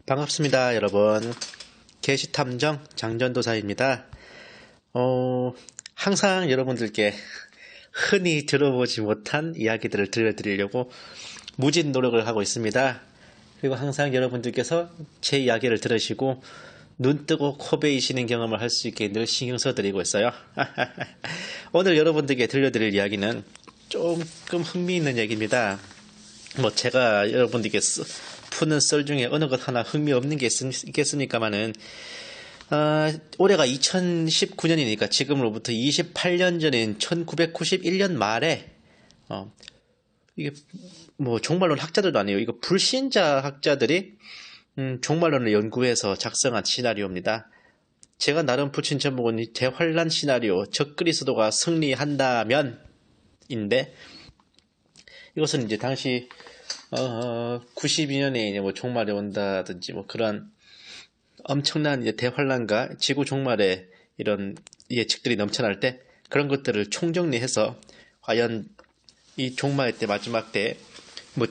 반갑습니다, 여러분. 게시탐정 장전도사입니다. 항상 여러분들께 흔히 들어보지 못한 이야기들을 들려드리려고 무진 노력을 하고 있습니다. 그리고 항상 여러분들께서 제 이야기를 들으시고 눈 뜨고 코 베이시는 경험을 할 수 있게 늘 신경 써드리고 있어요. 오늘 여러분들께 들려드릴 이야기는 조금 흥미있는 얘기입니다. 제가 여러분들께 푸는 썰 중에 어느 것 하나 흥미없는 게 있겠습니까만은, 올해가 2019년이니까 지금으로부터 28년 전인 1991년 말에, 이게 종말론 학자들도 아니에요. 이거 불신자 학자들이, 종말론을 연구해서 작성한 시나리오입니다. 제가 나름 붙인 제목은 대환란 시나리오, 적그리스도가 승리한다면, 인데, 이것은 이제 당시 92년에 종말이 온다든지 그런 엄청난 이제 대환란과 지구 종말의 이런 예측들이 넘쳐날 때 그런 것들을 총정리해서 과연 이 종말 때 마지막 때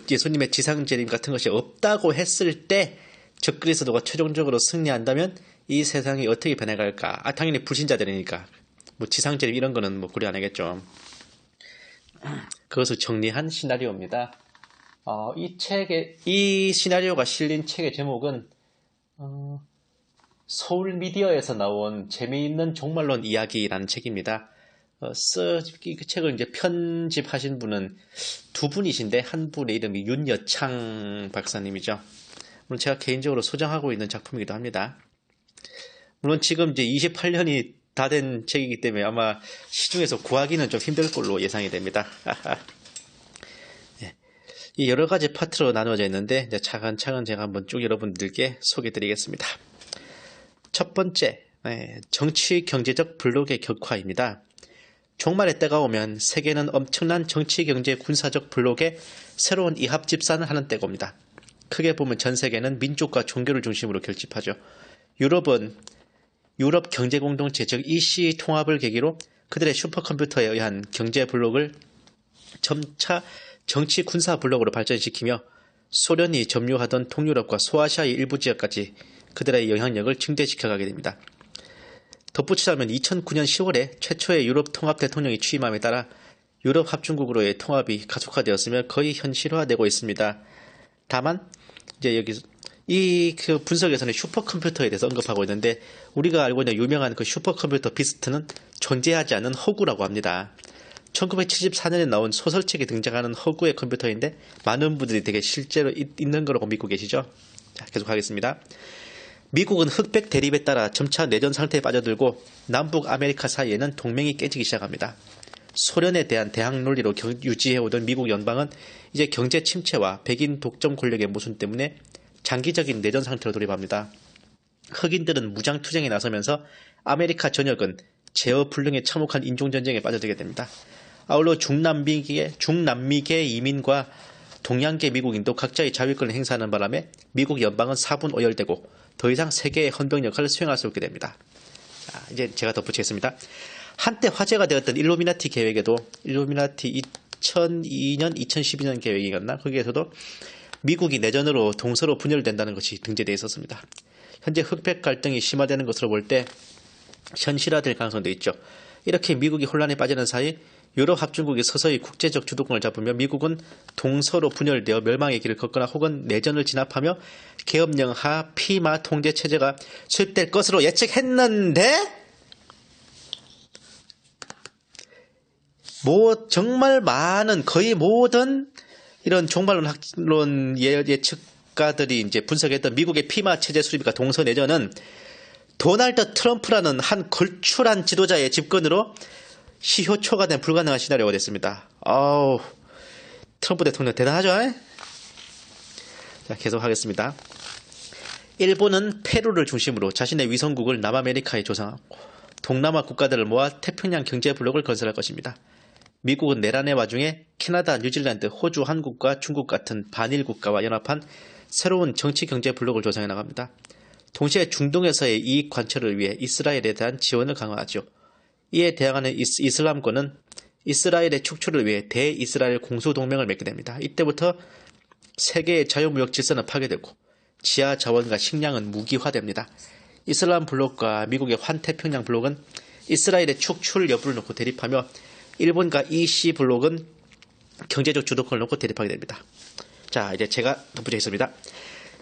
예수님의 지상 재림 같은 것이 없다고 했을 때 적그리스도가 최종적으로 승리한다면 이 세상이 어떻게 변해갈까? 당연히 불신자들이니까 지상 재림 이런 거는 고려 안 하겠죠. 그것을 정리한 시나리오입니다. 이 시나리오가 실린 책의 제목은, 서울미디어에서 나온 재미있는 종말론 이야기라는 책입니다. 그 책을 이제 편집하신 분은 두 분이신데, 한 분의 이름이 윤여창 박사님이죠. 물론 제가 개인적으로 소장하고 있는 작품이기도 합니다. 물론 지금 이제 28년이 다 된 책이기 때문에 아마 시중에서 구하기는 좀 힘들 걸로 예상이 됩니다. 이 여러 가지 파트로 나누어져 있는데 이제 차근차근 제가 한번 쭉 여러분들께 소개해드리겠습니다. 첫 번째, 정치 경제적 블록의 격화입니다. 종말의 때가 오면 세계는 엄청난 정치 경제 군사적 블록의 새로운 이합 집산을 하는 때가 옵니다. 크게 보면 전 세계는 민족과 종교를 중심으로 결집하죠. 유럽은 유럽 경제 공동체 즉 EC 통합을 계기로 그들의 슈퍼컴퓨터에 의한 경제 블록을 점차 정치 군사 블록으로 발전시키며 소련이 점유하던 동유럽과 소아시아의 일부 지역까지 그들의 영향력을 증대시켜가게 됩니다. 덧붙이자면 2009년 10월에 최초의 유럽 통합 대통령이 취임함에 따라 유럽 합중국으로의 통합이 가속화되었으며 거의 현실화되고 있습니다. 다만 이제 여기서 그 분석에서는 슈퍼컴퓨터에 대해서 언급하고 있는데, 우리가 알고 있는 유명한 그 슈퍼컴퓨터 비스트는 존재하지 않는 허구라고 합니다. 1974년에 나온 소설책에 등장하는 허구의 컴퓨터인데 많은 분들이 되게 실제로 있는 거라고 믿고 계시죠? 자, 계속 하겠습니다. 미국은 흑백 대립에 따라 점차 내전 상태에 빠져들고 남북 아메리카 사이에는 동맹이 깨지기 시작합니다. 소련에 대한 대항 논리로 유지해오던 미국 연방은 이제 경제 침체와 백인 독점 권력의 모순 때문에 장기적인 내전 상태로 돌입합니다. 흑인들은 무장투쟁에 나서면서 아메리카 전역은 제어 불능에 참혹한 인종전쟁에 빠져들게 됩니다. 아울러 중남미계 이민과 동양계 미국인도 각자의 자위권을 행사하는 바람에 미국 연방은 4분 오열되고 더 이상 세계의 헌병 역할을 수행할 수 없게 됩니다. 자, 이제 제가 덧붙이겠습니다. 한때 화제가 되었던 일루미나티 계획에도, 일루미나티 2002년, 2012년 계획이었나? 거기에서도 미국이 내전으로 동서로 분열된다는 것이 등재되어 있었습니다. 현재 흑백 갈등이 심화되는 것으로 볼 때 현실화될 가능성도 있죠. 이렇게 미국이 혼란에 빠지는 사이 유럽 합중국이 서서히 국제적 주도권을 잡으며 미국은 동서로 분열되어 멸망의 길을 걷거나 혹은 내전을 진압하며 계엄령 하 피마 통제 체제가 수립될 것으로 예측했는데, 정말 많은, 거의 모든 이런 종말론 예측가들이 이제 분석했던 미국의 피마 체제 수립과 동서 내전은 도널드 트럼프라는 한 걸출한 지도자의 집권으로 시효 초과된 불가능한 시나리오가 됐습니다. 트럼프 대통령 대단하죠? 자, 계속하겠습니다. 일본은 페루를 중심으로 자신의 위성국을 남아메리카에 조성하고 동남아 국가들을 모아 태평양 경제 블록을 건설할 것입니다. 미국은 내란의 와중에 캐나다, 뉴질랜드, 호주, 한국과 중국 같은 반일 국가와 연합한 새로운 정치 경제 블록을 조성해 나갑니다. 동시에 중동에서의 이익 관철을 위해 이스라엘에 대한 지원을 강화하죠. 이에 대항하는 이슬람권은 이스라엘의 축출을 위해 대이스라엘 공수동맹을 맺게 됩니다. 이때부터 세계의 자유무역 질서는 파괴되고 지하 자원과 식량은 무기화됩니다. 이슬람 블록과 미국의 환태평양 블록은 이스라엘의 축출 여부를 놓고 대립하며 일본과 EC 블록은 경제적 주도권을 놓고 대립하게 됩니다. 자, 이제 제가 덧붙이겠습니다.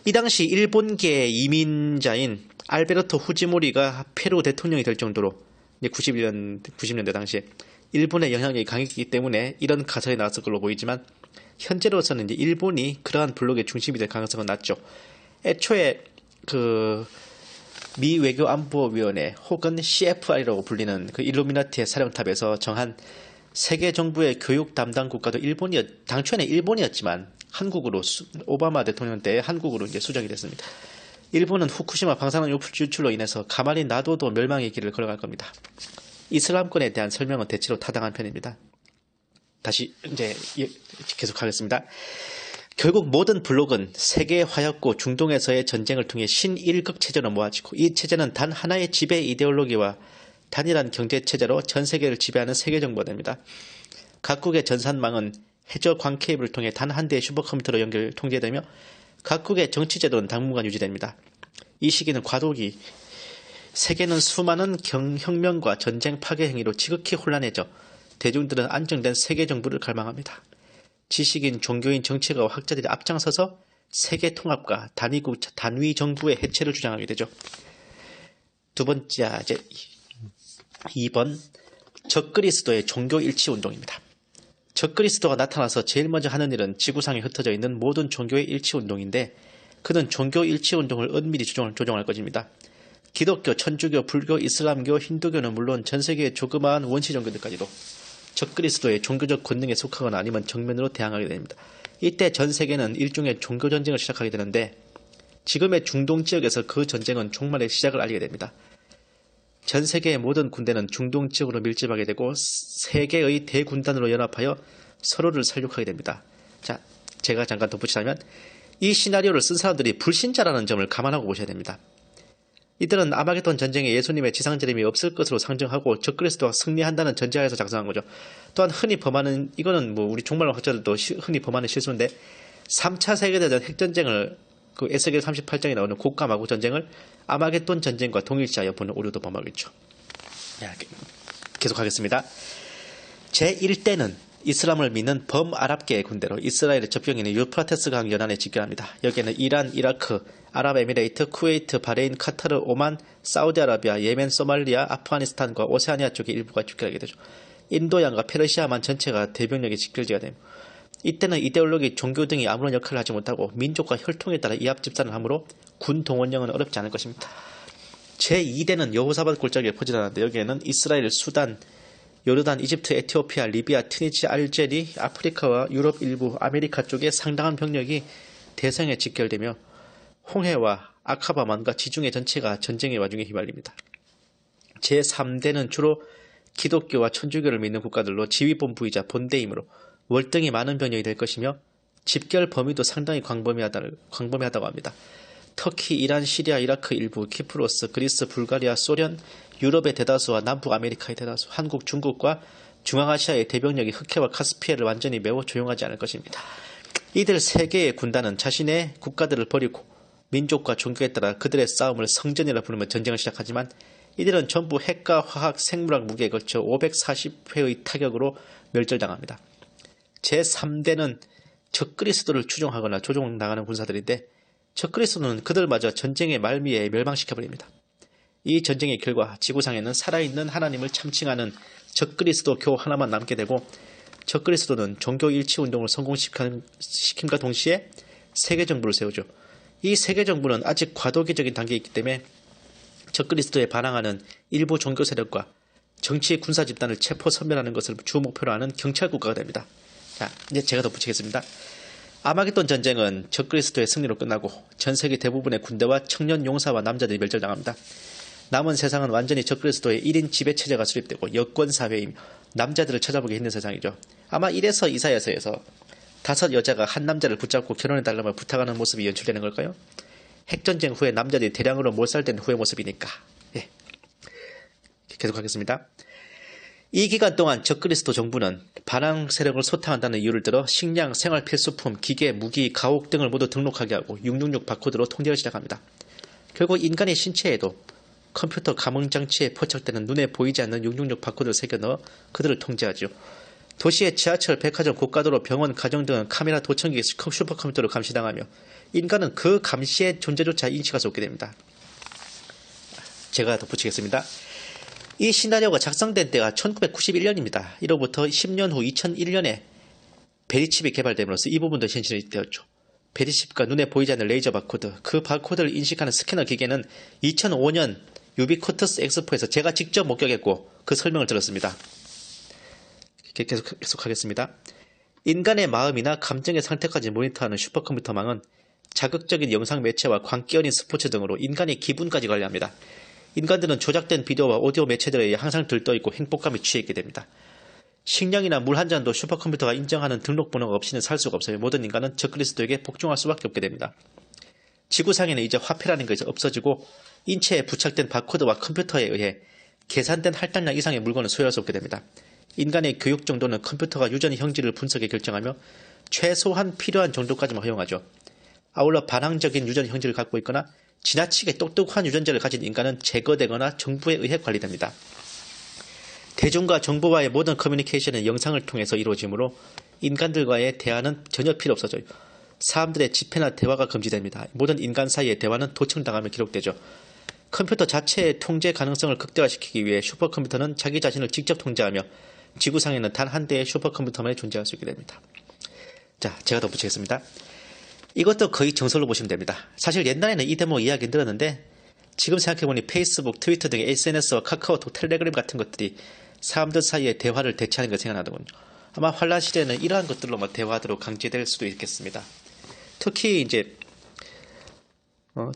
이 당시 일본계 이민자인 알베르토 후지모리가 페루 대통령이 될 정도로 90년대 당시에 일본의 영향력이 강했기 때문에 이런 가설이 나왔을 걸로 보이지만 현재로서는 이제 일본이 그러한 블록의 중심이 될 가능성은 낮죠. 애초에 미 외교안보위원회 혹은 CFR이라고 불리는 그 일루미나티의 사령탑에서 정한 세계 정부의 교육 담당 국가도 당초에는 일본이었지만 한국으로 오바마 대통령 때 한국으로 이제 수정이 됐습니다. 일본은 후쿠시마 방사능 유출로 인해서 가만히 놔둬도 멸망의 길을 걸어갈 겁니다. 이슬람권에 대한 설명은 대체로 타당한 편입니다. 다시 이제 계속하겠습니다. 결국 모든 블록은 세계의 화약고 중동에서의 전쟁을 통해 신일극 체제로 모아지고 이 체제는 단 하나의 지배 이데올로기와 단일한 경제체제로 전 세계를 지배하는 세계정부가 됩니다. 각국의 전산망은 해저 광 케이블을 통해 단 한 대의 슈퍼컴퓨터로 통제되며 각국의 정치제도는 당분간 유지됩니다. 이 시기는 과도기, 세계는 수많은 혁명과 전쟁 파괴 행위로 지극히 혼란해져 대중들은 안정된 세계정부를 갈망합니다. 지식인, 종교인, 정치가와 학자들이 앞장서서 세계 통합과 단위 정부의 해체를 주장하게 되죠. 두 번째, 2번 적그리스도의 종교일치 운동입니다. 적그리스도가 나타나서 제일 먼저 하는 일은 지구상에 흩어져 있는 모든 종교의 일치 운동인데 그는 종교 일치 운동을 은밀히 조종할 것입니다. 기독교, 천주교, 불교, 이슬람교, 힌두교는 물론 전 세계의 조그마한 원시 종교들까지도 적그리스도의 종교적 권능에 속하거나 아니면 정면으로 대항하게 됩니다. 이때 전 세계는 일종의 종교 전쟁을 시작하게 되는데 지금의 중동 지역에서 그 전쟁은 종말의 시작을 알리게 됩니다. 전 세계의 모든 군대는 중동 지역으로 밀집하게 되고 세계의 대군단으로 연합하여 서로를 살육하게 됩니다. 자, 제가 잠깐 덧붙이자면 이 시나리오를 쓴 사람들이 불신자라는 점을 감안하고 보셔야 됩니다. 이들은 아마겟돈 전쟁에 예수님의 지상재림이 없을 것으로 상정하고 적그리스도가 승리한다는 전제하에서 작성한 거죠. 또한 흔히 범하는, 이거는 뭐 우리 종말론 학자들도 흔히 범하는 실수인데 3차 세계대전 핵전쟁을 에스겔 38장에 나오는 곡감하고 전쟁을 아마겟돈 전쟁과 동일시하여 보는 오류도 범하겠죠. 계속하겠습니다. 제1대는 이슬람을 믿는 범아랍계의 군대로 이스라엘의 접경인 유프라테스 강 연안에 집결합니다. 여기에는 이란, 이라크, 아랍에미레이트, 쿠웨이트, 바레인, 카타르, 오만, 사우디아라비아, 예멘, 소말리아, 아프가니스탄과 오세아니아 쪽의 일부가 집결하게 되죠. 인도양과 페르시아만 전체가 대병력의 집결지가 됩니다. 이때는 이데올로기, 종교 등이 아무런 역할을 하지 못하고 민족과 혈통에 따라 이합집산을 하므로 군 동원령은 어렵지 않을 것입니다. 제2대는 여호사밧 골짜기에 퍼져나가는데 여기에는 이스라엘, 수단, 요르단, 이집트, 에티오피아, 리비아, 튀니지, 알제리, 아프리카와 유럽 일부, 아메리카 쪽에 상당한 병력이 대성에 집결되며 홍해와 아카바만과 지중해 전체가 전쟁의 와중에 휘말립니다. 제3대는 주로 기독교와 천주교를 믿는 국가들로 지휘본부이자 본대이므로 월등히 많은 병력이 될 것이며 집결 범위도 상당히 광범위하다고 합니다. 터키, 이란, 시리아, 이라크 일부, 키프로스, 그리스, 불가리아, 소련, 유럽의 대다수와 남북 아메리카의 대다수, 한국, 중국과 중앙아시아의 대병력이 흑해와 카스피해를 완전히 메워 조용하지 않을 것입니다. 이들 세 개의 군단은 자신의 국가들을 버리고 민족과 종교에 따라 그들의 싸움을 성전이라 부르며 전쟁을 시작하지만 이들은 전부 핵과 화학, 생물학 무기에 걸쳐 540회의 타격으로 멸절당합니다. 제3대는 적그리스도를 추종하거나 조종당하는 군사들인데 적그리스도는 그들마저 전쟁의 말미에 멸망시켜버립니다. 이 전쟁의 결과 지구상에는 살아있는 하나님을 참칭하는 적그리스도 교 하나만 남게 되고 적그리스도는 종교일치운동을 성공시킴과 동시에 세계정부를 세우죠. 이 세계정부는 아직 과도기적인 단계에 있기 때문에 적그리스도에 반항하는 일부 종교 세력과 정치 군사 집단을 체포 섬멸하는 것을 주 목표로 하는 경찰국가가 됩니다. 자, 이제 제가 덧붙이겠습니다. 아마겟돈 전쟁은 적그리스도의 승리로 끝나고 전 세계 대부분의 군대와 청년 용사와 남자들이 멸절당합니다. 남은 세상은 완전히 적그리스도의 1인 지배체제가 수립되고 여권사회이며 남자들을 찾아보기 힘든 세상이죠. 아마 이래서 이사야서에서 5 여자가 한 남자를 붙잡고 결혼해달라며 부탁하는 모습이 연출되는 걸까요? 핵전쟁 후에 남자들이 대량으로 몰살된 후의 모습이니까. 계속하겠습니다. 이 기간 동안 적그리스도 정부는 반항 세력을 소탕한다는 이유를 들어 식량, 생활 필수품, 기계, 무기, 가옥 등을 모두 등록하게 하고 666 바코드로 통제를 시작합니다. 결국 인간의 신체에도 컴퓨터 감응장치에 포착되는 눈에 보이지 않는 666 바코드를 새겨넣어 그들을 통제하죠. 도시의 지하철, 백화점, 고가도로, 병원, 가정 등은 카메라, 도청기, 슈퍼컴퓨터로 감시당하며 인간은 그 감시의 존재조차 인식할 수 없게 됩니다. 제가 덧붙이겠습니다. 이 시나리오가 작성된 때가 1991년입니다. 이로부터 10년 후 2001년에 베리칩이 개발됨으로써 이 부분도 현실이 되었죠. 베리칩과 눈에 보이지 않는 레이저 바코드, 그 바코드를 인식하는 스캐너 기계는 2005년 유비쿼터스 엑스포에서 제가 직접 목격했고 그 설명을 들었습니다. 계속하겠습니다. 인간의 마음이나 감정의 상태까지 모니터하는 슈퍼컴퓨터망은 자극적인 영상 매체와 광기 어린 스포츠 등으로 인간의 기분까지 관리합니다. 인간들은 조작된 비디오와 오디오 매체들에 의해 항상 들떠있고 행복감에 취해 있게 됩니다. 식량이나 물 한 잔도 슈퍼컴퓨터가 인정하는 등록번호가 없이는 살 수가 없어요. 모든 인간은 적그리스도에게 복종할 수밖에 없게 됩니다. 지구상에는 이제 화폐라는 것이 없어지고 인체에 부착된 바코드와 컴퓨터에 의해 계산된 할당량 이상의 물건을 소유할 수 없게 됩니다. 인간의 교육 정도는 컴퓨터가 유전의 형질을 분석해 결정하며 최소한 필요한 정도까지만 허용하죠. 아울러 반항적인 유전 형질을 갖고 있거나 지나치게 똑똑한 유전자를 가진 인간은 제거되거나 정부에 의해 관리됩니다. 대중과 정부와의 모든 커뮤니케이션은 영상을 통해서 이루어지므로 인간들과의 대화는 전혀 필요 없어져요. 사람들의 집회나 대화가 금지됩니다. 모든 인간 사이의 대화는 도청당하며 기록되죠. 컴퓨터 자체의 통제 가능성을 극대화시키기 위해 슈퍼컴퓨터는 자기 자신을 직접 통제하며 지구상에는 단 한 대의 슈퍼컴퓨터만이 존재할 수 있게 됩니다. 자, 제가 덧붙이겠습니다. 이것도 거의 정설로 보시면 됩니다. 사실 옛날에는 이 대목 이야기 들었는데 지금 생각해보니 페이스북, 트위터 등의 SNS와 카카오톡, 텔레그램 같은 것들이 사람들 사이의 대화를 대체하는 게 생각나더군요. 아마 환란 시대에는 이러한 것들로 대화하도록 강제될 수도 있겠습니다. 특히 이제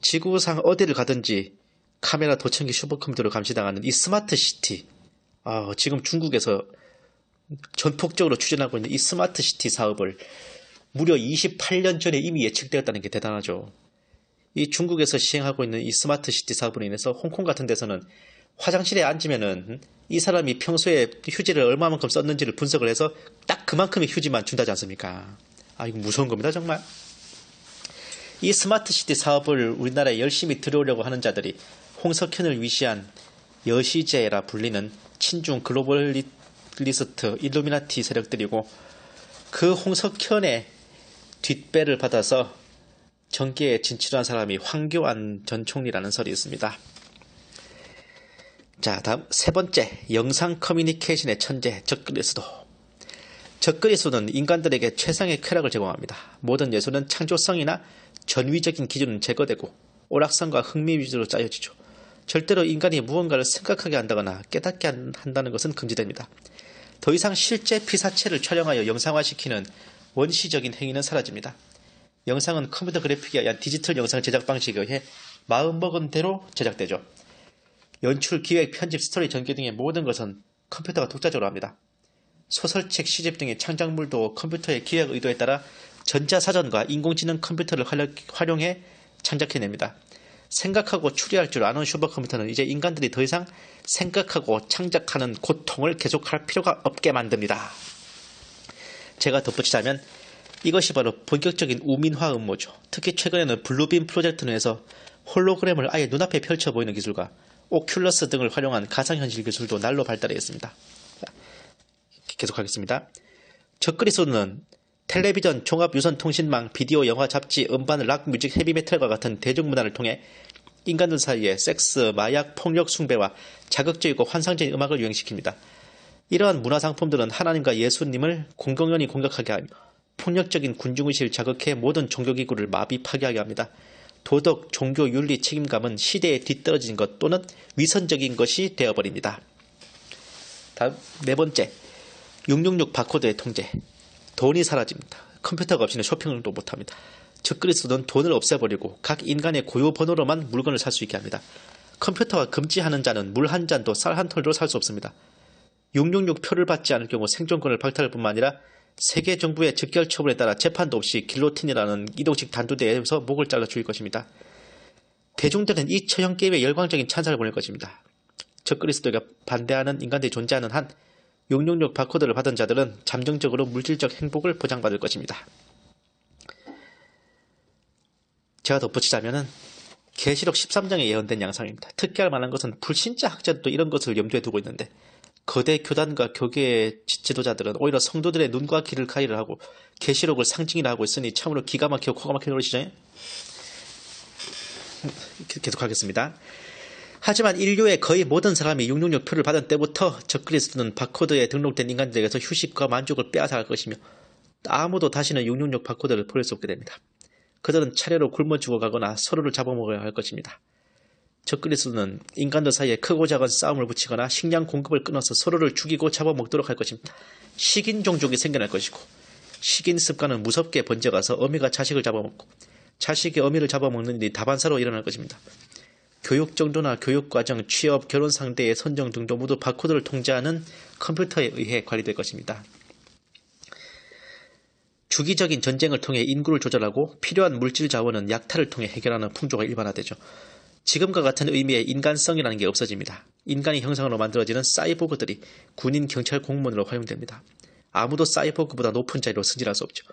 지구상 어디를 가든지 카메라, 도청기, 슈퍼컴퓨터로 감시당하는 이 스마트 시티, 지금 중국에서 전폭적으로 추진하고 있는 이 스마트 시티 사업을 무려 28년 전에 이미 예측되었다는 게 대단하죠. 이 중국에서 시행하고 있는 이 스마트 시티 사업으로 인해서 홍콩 같은 데서는 화장실에 앉으면은 이 사람이 평소에 휴지를 얼마만큼 썼는지를 분석을 해서 딱 그만큼의 휴지만 준다지 않습니까? 이거 무서운 겁니다, 정말. 이 스마트 시티 사업을 우리나라에 열심히 들어오려고 하는 자들이 홍석현을 위시한 여시제라 불리는 친중 글로벌리스트 일루미나티 세력들이고 그 홍석현의 뒷배를 받아서 정계에 진출한 사람이 황교안 전 총리라는 설이 있습니다. 자, 다음 세 번째, 영상 커뮤니케이션의 천재 적그리스도. 적그리스도는 인간들에게 최상의 쾌락을 제공합니다. 모든 예술은 창조성이나 전위적인 기준은 제거되고 오락성과 흥미 위주로 짜여지죠. 절대로 인간이 무언가를 생각하게 한다거나 깨닫게 한다는 것은 금지됩니다. 더 이상 실제 피사체를 촬영하여 영상화시키는 원시적인 행위는 사라집니다. 영상은 컴퓨터 그래픽에 의한 디지털 영상 제작 방식에 의해 마음먹은 대로 제작되죠. 연출, 기획, 편집, 스토리, 전개 등의 모든 것은 컴퓨터가 독자적으로 합니다. 소설책, 시집 등의 창작물도 컴퓨터의 기획 의도에 따라 전자사전과 인공지능 컴퓨터를 활용해 창작해냅니다. 생각하고 추리할 줄 아는 슈퍼컴퓨터는 이제 인간들이 더 이상 생각하고 창작하는 고통을 계속할 필요가 없게 만듭니다. 제가 덧붙이자면 이것이 바로 본격적인 우민화 음모죠. 특히 최근에는 블루빔 프로젝트를 해서 홀로그램을 아예 눈앞에 펼쳐 보이는 기술과 오큘러스 등을 활용한 가상현실 기술도 날로 발달해 있습니다. 계속하겠습니다. 적그리스도는 텔레비전, 종합유선통신망, 비디오, 영화, 잡지, 음반, 락, 뮤직, 헤비메탈과 같은 대중문화를 통해 인간들 사이에 섹스, 마약, 폭력 숭배와 자극적이고 환상적인 음악을 유행시킵니다. 이러한 문화상품들은 하나님과 예수님을 공공연히 공격하게 하며 폭력적인 군중의식을 자극해 모든 종교기구를 마비 파괴하게 합니다. 도덕, 종교, 윤리, 책임감은 시대에 뒤떨어진 것 또는 위선적인 것이 되어버립니다. 다음 네 번째, 666 바코드의 통제. 돈이 사라집니다. 컴퓨터가 없이는 쇼핑도 못합니다. 적그리스도는 돈을 없애버리고 각 인간의 고유 번호로만 물건을 살 수 있게 합니다. 컴퓨터가 금지하는 자는 물 한 잔도 쌀 한 톨도 살 수 없습니다. 666 표를 받지 않을 경우 생존권을 박탈할 뿐만 아니라 세계 정부의 즉결 처분에 따라 재판도 없이 길로틴이라는 이동식 단두대에서 목을 잘라 죽일 것입니다. 대중들은 이 처형 게임에 열광적인 찬사를 보낼 것입니다. 적그리스도가 반대하는 인간들이 존재하는 한 666 바코드를 받은 자들은 잠정적으로 물질적 행복을 보장받을 것입니다. 제가 덧붙이자면은 계시록 13장에 예언된 양상입니다. 특기할 만한 것은 불신자 학자들도 이런 것을 염두에 두고 있는데 거대 교단과 교계의 지도자들은 오히려 성도들의 눈과 귀를 가리를 하고 계시록을 상징이라 하고 있으니 참으로 기가 막히고 코가 막히는 노릇이죠. 계속하겠습니다. 하지만 인류의 거의 모든 사람이 666표를 받은 때부터 적그리스도는 바코드에 등록된 인간들에게서 휴식과 만족을 빼앗아갈 것이며 아무도 다시는 666 바코드를 버릴 수 없게 됩니다. 그들은 차례로 굶어 죽어가거나 서로를 잡아먹어야 할 것입니다. 적그리스도는 인간들 사이에 크고 작은 싸움을 붙이거나 식량 공급을 끊어서 서로를 죽이고 잡아먹도록 할 것입니다. 식인 종족이 생겨날 것이고 식인 습관은 무섭게 번져가서 어미가 자식을 잡아먹고 자식이 어미를 잡아먹는 일이 다반사로 일어날 것입니다. 교육 정도나 교육과정, 취업, 결혼 상대의 선정 등도 모두 바코드를 통제하는 컴퓨터에 의해 관리될 것입니다. 주기적인 전쟁을 통해 인구를 조절하고 필요한 물질 자원은 약탈을 통해 해결하는 풍조가 일반화되죠. 지금과 같은 의미의 인간성이라는 게 없어집니다. 인간의 형상으로 만들어지는 사이보그들이 군인, 경찰, 공무원으로 활용됩니다. 아무도 사이보그보다 높은 자리로 승진할 수 없죠.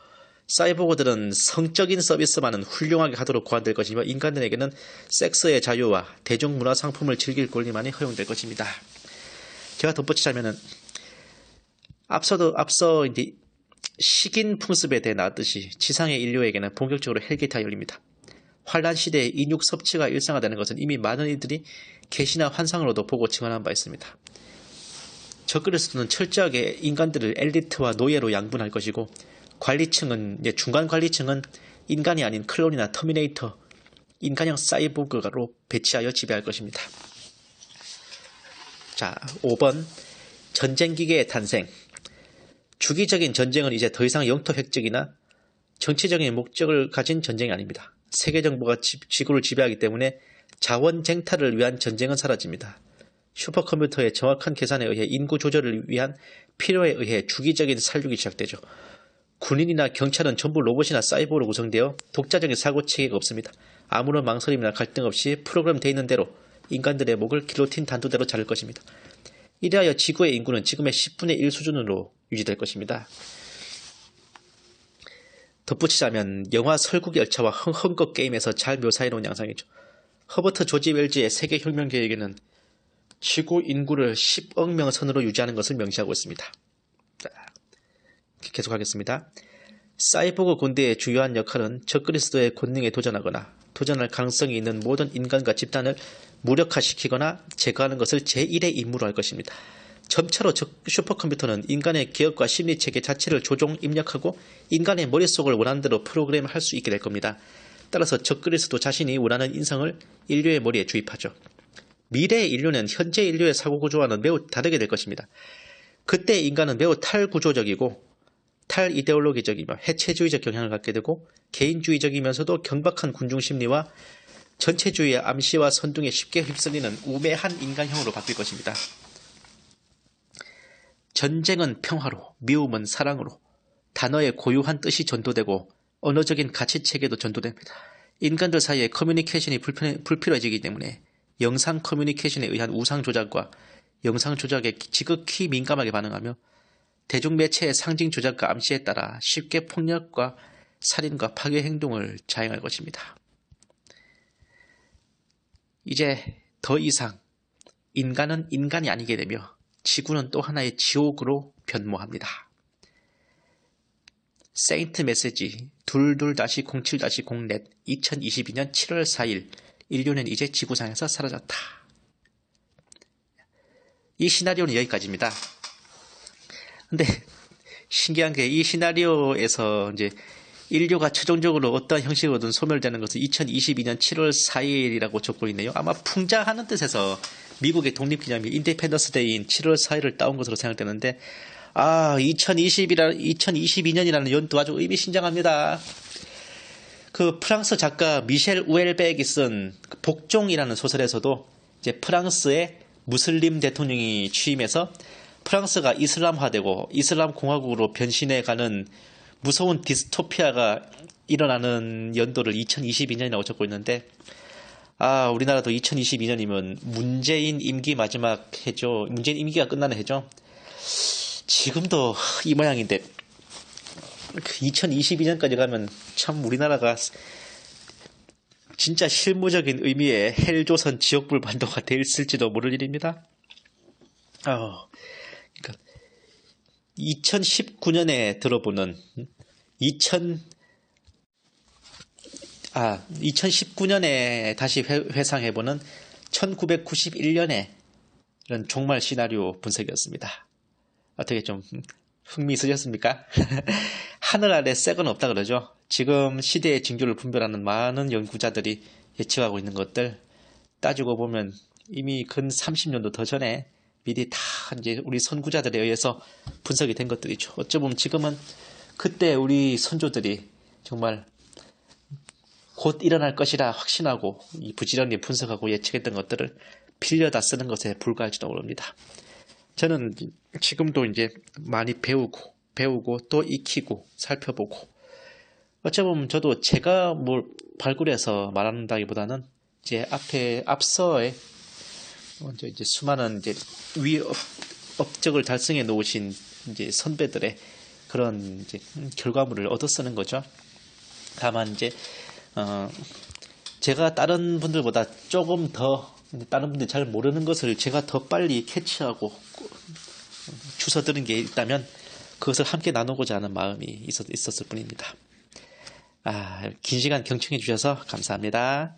사이보그들은 성적인 서비스만은 훌륭하게 하도록 고안될 것이며 인간들에게는 섹스의 자유와 대중문화 상품을 즐길 권리만이 허용될 것입니다. 제가 덧붙이자면은 앞서 이제 식인 풍습에 대해 나왔듯이 지상의 인류에게는 본격적으로 헬게이트가 열립니다. 환란 시대에 인육 섭취가 일상화되는 것은 이미 많은 이들이 계시나 환상으로도 보고 증언한 바 있습니다. 적그리스도는 철저하게 인간들을 엘리트와 노예로 양분할 것이고 관리층은 중간 관리층은 인간이 아닌 클론이나 터미네이터, 인간형 사이보그로 배치하여 지배할 것입니다. 자, 5번 전쟁기계의 탄생. 주기적인 전쟁은 이제 더 이상 영토 획득이나 정치적인 목적을 가진 전쟁이 아닙니다. 세계정부가 지구를 지배하기 때문에 자원 쟁탈을 위한 전쟁은 사라집니다. 슈퍼컴퓨터의 정확한 계산에 의해 인구 조절을 위한 필요에 의해 주기적인 살육이 시작되죠. 군인이나 경찰은 전부 로봇이나 사이보로 구성되어 독자적인 사고체계가 없습니다. 아무런 망설임이나 갈등 없이 프로그램되어 있는 대로 인간들의 목을 길로틴 단두대로 자를 것입니다. 이래하여 지구의 인구는 지금의 10분의 1 수준으로 유지될 것입니다. 덧붙이자면 영화 설국열차와 헝거 게임에서 잘 묘사해놓은 양상이죠. 허버트 조지 웰즈의 세계혁명 계획에는 지구 인구를 10억 명 선으로 유지하는 것을 명시하고 있습니다. 계속하겠습니다. 사이보그 군대의 주요한 역할은 적그리스도의 권능에 도전하거나 도전할 가능성이 있는 모든 인간과 집단을 무력화시키거나 제거하는 것을 제1의 임무로 할 것입니다. 점차로 슈퍼컴퓨터는 인간의 기억과 심리체계 자체를 조종 입력하고 인간의 머릿속을 원하는 대로 프로그램할 수 있게 될 겁니다. 따라서 적그리스도 자신이 원하는 인성을 인류의 머리에 주입하죠. 미래의 인류는 현재 인류의 사고구조와는 매우 다르게 될 것입니다. 그때 인간은 매우 탈구조적이고 탈이데올로기적이며 해체주의적 경향을 갖게 되고 개인주의적이면서도 경박한 군중심리와 전체주의의 암시와 선둥에 쉽게 휩쓸리는 우매한 인간형으로 바뀔 것입니다. 전쟁은 평화로, 미움은 사랑으로, 단어의 고유한 뜻이 전도되고 언어적인 가치체계도 전도됩니다. 인간들 사이에 커뮤니케이션이 불필요해지기 때문에 영상 커뮤니케이션에 의한 우상 조작과 영상 조작에 지극히 민감하게 반응하며 대중매체의 상징 조작과 암시에 따라 쉽게 폭력과 살인과 파괴 행동을 자행할 것입니다. 이제 더 이상 인간은 인간이 아니게 되며 지구는 또 하나의 지옥으로 변모합니다. 세인트 메시지 22-07-04 2022년 7월 4일 인류는 이제 지구상에서 사라졌다. 이 시나리오는 여기까지입니다. 근데 신기한 게 이 시나리오에서 이제 인류가 최종적으로 어떤 형식으로든 소멸되는 것은 2022년 7월 4일이라고 적고 있네요. 아마 풍자하는 뜻에서 미국의 독립기념일 인디펜던스 데이인 7월 4일을 따온 것으로 생각되는데 2022년이라는 연도 아주 의미심장합니다. 그 프랑스 작가 미셸 우엘백이 쓴 복종이라는 소설에서도 이제 프랑스의 무슬림 대통령이 취임해서 프랑스가 이슬람화되고 이슬람 공화국으로 변신해가는 무서운 디스토피아가 일어나는 연도를 2022년이라고 적고 있는데 우리나라도 2022년이면 문재인 임기 마지막 해죠. 문재인 임기가 끝나는 해죠. 지금도 이 모양인데 2022년까지 가면 참 우리나라가 진짜 실무적인 의미의 헬조선 지역불 반도가 돼 있을지도 모를 일입니다. 그러니까 2019년에 들어보는 2019년에 다시 회상해보는 1991년에 이런 종말 시나리오 분석이었습니다. 어떻게 좀 흥미있으셨습니까? 하늘 아래 새건 없다 그러죠. 지금 시대의 징조를 분별하는 많은 연구자들이 예측하고 있는 것들 따지고 보면 이미 근 30년도 더 전에 미리 다 이제 우리 선구자들에 의해서 분석이 된 것들이죠. 어쩌면 지금은 그때 우리 선조들이 정말 곧 일어날 것이라 확신하고 이 부지런히 분석하고 예측했던 것들을 빌려다 쓰는 것에 불과할지도 모릅니다. 저는 지금도 이제 많이 배우고 또 익히고 살펴보고 어쩌면 저도 제가 뭘 발굴해서 말한다기보다는 제 앞서에 먼저 이제 수많은 이제 업적을 달성해 놓으신 이제 선배들의 그런 이제 결과물을 얻어 쓰는 거죠. 다만 이제 제가 다른 분들보다 조금 더 다른 분들이 잘 모르는 것을 제가 더 빨리 캐치하고 주워들은 게 있다면 그것을 함께 나누고자 하는 마음이 있었을 뿐입니다. 긴 시간 경청해 주셔서 감사합니다.